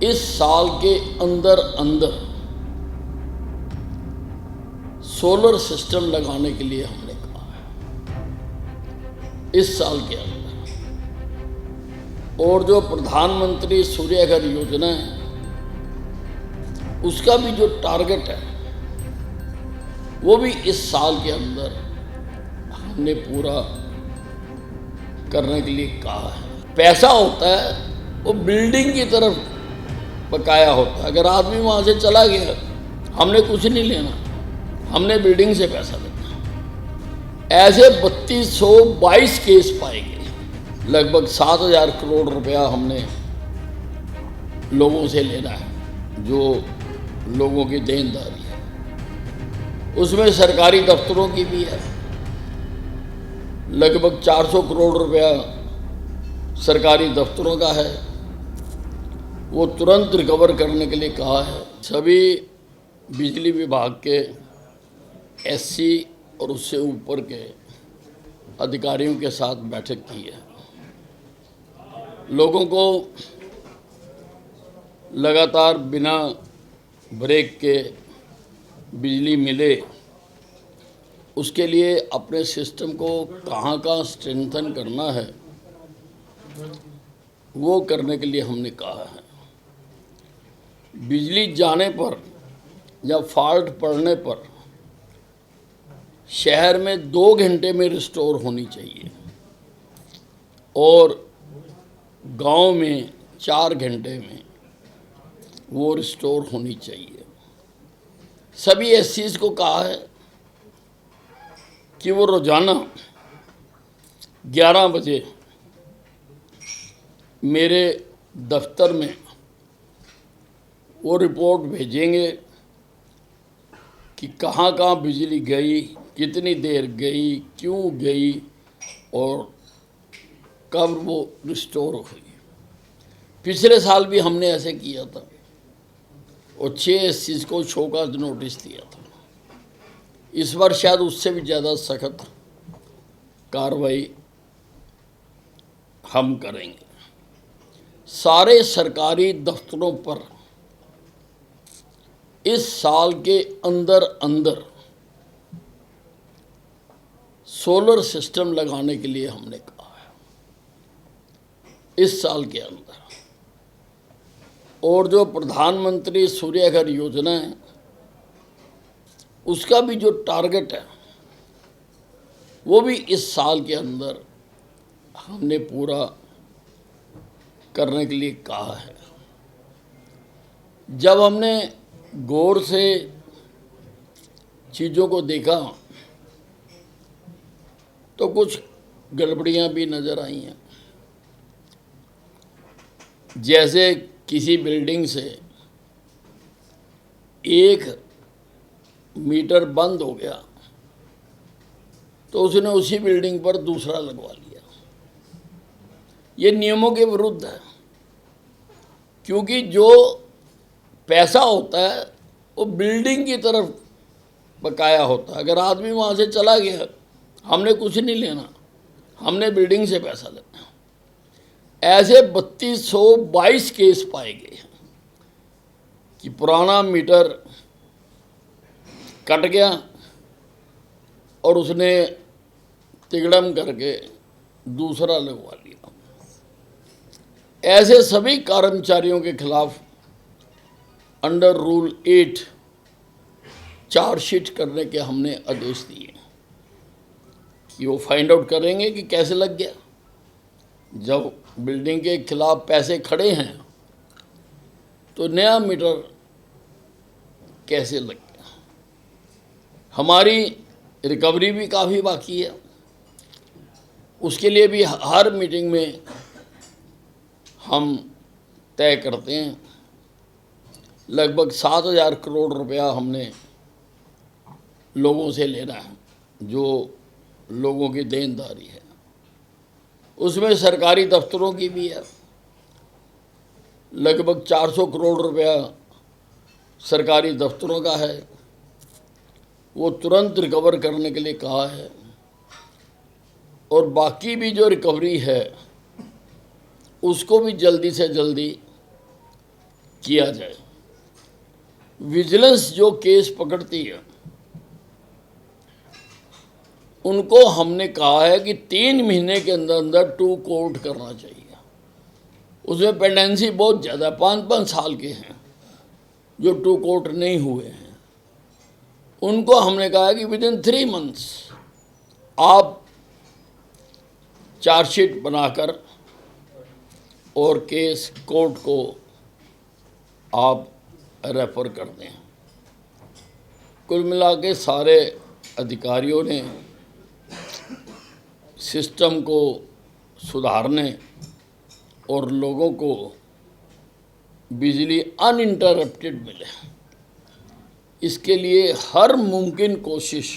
इस साल के अंदर अंदर सोलर सिस्टम लगाने के लिए हमने कहा है, इस साल के अंदर। और जो प्रधानमंत्री सूर्य घर योजना है उसका भी जो टारगेट है वो भी इस साल के अंदर हमने पूरा करने के लिए कहा है। पैसा होता है वो बिल्डिंग की तरफ बकाया होता है। अगर आदमी वहाँ से चला गया हमने कुछ नहीं लेना, हमने बिल्डिंग से पैसा लेना। ऐसे 3222 केस पाए गए। लगभग 7000 करोड़ रुपया हमने लोगों से लेना है, जो लोगों की देनदारी है। उसमें सरकारी दफ्तरों की भी है। लगभग 400 करोड़ रुपया सरकारी दफ्तरों का है, वो तुरंत रिकवर करने के लिए कहा है। सभी बिजली विभाग के एससी और उससे ऊपर के अधिकारियों के साथ बैठक की है। लोगों को लगातार बिना ब्रेक के बिजली मिले, उसके लिए अपने सिस्टम को कहाँ कहाँ स्ट्रेंथन करना है वो करने के लिए हमने कहा है। बिजली जाने पर या फॉल्ट पड़ने पर शहर में 2 घंटे में रिस्टोर होनी चाहिए और गांव में 4 घंटे में वो रिस्टोर होनी चाहिए। सभी एससीज को कहा है कि वो रोज़ाना 11 बजे मेरे दफ्तर में वो रिपोर्ट भेजेंगे कि कहाँ कहाँ बिजली गई, कितनी देर गई, क्यों गई और कब वो रिस्टोर हुई। पिछले साल भी हमने ऐसे किया था और 6 एससीज को शोकॉज नोटिस दिया था। इस बार शायद उससे भी ज़्यादा सख्त कार्रवाई हम करेंगे। सारे सरकारी दफ्तरों पर इस साल के अंदर अंदर सोलर सिस्टम लगाने के लिए हमने कहा है, इस साल के अंदर। और जो प्रधानमंत्री सूर्य घर योजना है उसका भी जो टारगेट है वो भी इस साल के अंदर हमने पूरा करने के लिए कहा है। जब हमने गौर से चीज़ों को देखा तो कुछ गड़बड़ियां भी नज़र आई हैं। जैसे किसी बिल्डिंग से 1 मीटर बंद हो गया तो उसने उसी बिल्डिंग पर दूसरा लगवा लिया। ये नियमों के विरुद्ध है, क्योंकि जो पैसा होता है वो बिल्डिंग की तरफ बकाया होता है। अगर आदमी वहाँ से चला गया हमने कुछ नहीं लेना, हमने बिल्डिंग से पैसा लेना। ऐसे 3222 केस पाए गए कि पुराना मीटर कट गया और उसने तिगड़म करके दूसरा लगवा लिया। ऐसे सभी कर्मचारियों के खिलाफ अंडर रूल 8 चार्जशीट करने के हमने आदेश दिए कि वो फाइंड आउट करेंगे कि कैसे लग गया। जब बिल्डिंग के खिलाफ पैसे खड़े हैं तो नया मीटर कैसे लग गया। हमारी रिकवरी भी काफ़ी बाकी है, उसके लिए भी हर मीटिंग में हम तय करते हैं। लगभग 7000 करोड़ रुपया हमने लोगों से लेना है, जो लोगों की देनदारी है। उसमें सरकारी दफ्तरों की भी है। लगभग 400 करोड़ रुपया सरकारी दफ्तरों का है, वो तुरंत रिकवर करने के लिए कहा है। और बाकी भी जो रिकवरी है उसको भी जल्दी से जल्दी किया जाए। विजिलेंस जो केस पकड़ती है उनको हमने कहा है कि 3 महीने के अंदर अंदर टू कोर्ट करना चाहिए। उसमें पेंडेंसी बहुत ज़्यादा 5-5 साल के हैं जो टू कोर्ट नहीं हुए हैं। उनको हमने कहा कि विदिन 3 मंथ्स आप चार्जशीट बनाकर और केस कोर्ट को आप रेफर कर दें। कुल मिला के सारे अधिकारियों ने सिस्टम को सुधारने और लोगों को बिजली अनइंटरप्टेड मिले, इसके लिए हर मुमकिन कोशिश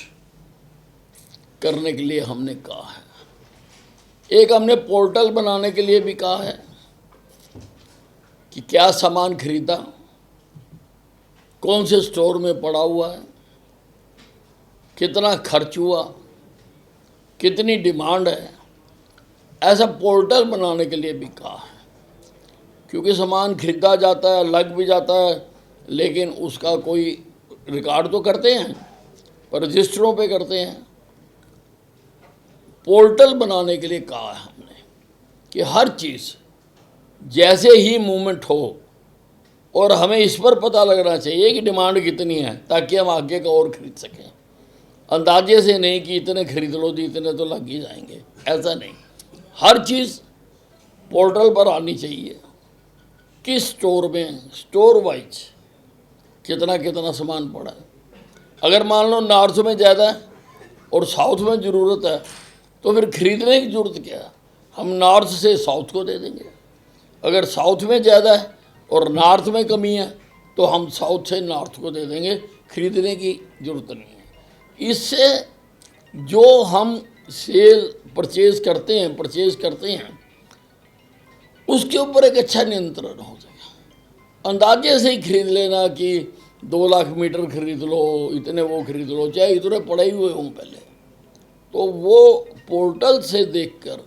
करने के लिए हमने कहा है। एक हमने पोर्टल बनाने के लिए भी कहा है कि क्या सामान खरीदा, कौन से स्टोर में पड़ा हुआ है, कितना खर्च हुआ, कितनी डिमांड है, ऐसा पोर्टल बनाने के लिए भी कहा है। क्योंकि सामान खरीदा जाता है, लग भी जाता है, लेकिन उसका कोई रिकॉर्ड तो करते हैं, पर रजिस्टरों पे करते हैं। पोर्टल बनाने के लिए कहा है हमने कि हर चीज़ जैसे ही मूवमेंट हो और हमें इस पर पता लगना चाहिए कि डिमांड कितनी है, ताकि हम आगे का और खरीद सकें। अंदाजे से नहीं कि इतने खरीद लो, इतने तो लग ही जाएंगे, ऐसा नहीं। हर चीज़ पोर्टल पर आनी चाहिए। किस स्टोर में, स्टोर वाइज कितना कितना सामान पड़ा है। अगर मान लो नॉर्थ में ज़्यादा है और साउथ में ज़रूरत है, तो फिर खरीदने की ज़रूरत क्या है, हम नॉर्थ से साउथ को दे देंगे। अगर साउथ में ज़्यादा है और नॉर्थ में कमी है, तो हम साउथ से नॉर्थ को दे देंगे, खरीदने की ज़रूरत नहीं है। इससे जो हम सेल परचेज करते हैं उसके ऊपर एक अच्छा नियंत्रण हो जाएगा। अंदाजे से ही खरीद लेना कि 2 लाख मीटर खरीद लो, इतने वो खरीद लो, चाहे इतने पड़े हुए हों पहले, तो वो पोर्टल से देखकर